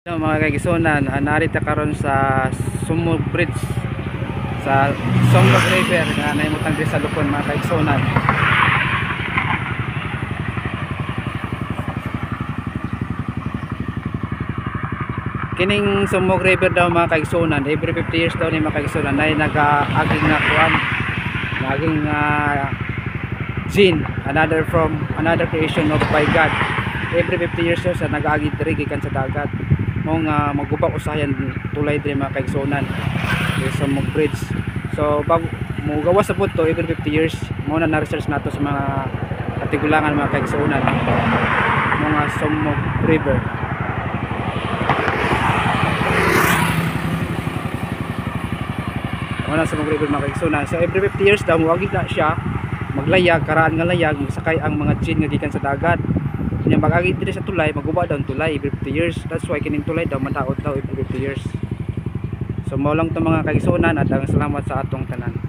Hello mga kaigsunan, narito karon sa Sumog Bridge sa Sumog River nga naimutang di sa Lupon mga kaigsunan. Kining Sumog River daw mga kaigsunan, every 50 years daw ni mga kaigsunan ay nag-aging na kuan, naging gene, another creation of by God. Every 50 years sa nag-agi diri gikan sa dagat. Mong magubak usahayan tulay diri mga kaigsunan sa Sumog Bridge. So bago mo gawas sa puto every 50 years mo na research nato sa mga katigulangan mga kaigsunan mga Sumog River. Sa Sumog River mga kaigsunan. So every 50 years daw muagi na siya maglayag, karaan nga layag, magsakay ang mga gin nga gikan sa dagat. Nya magagi diri sa tulay, maguba daw ang tulay every 50 years. That's why kining tulay daw madaot daw every 50 years. So mao lang to mga kaigsunan at salamat sa atong tanan.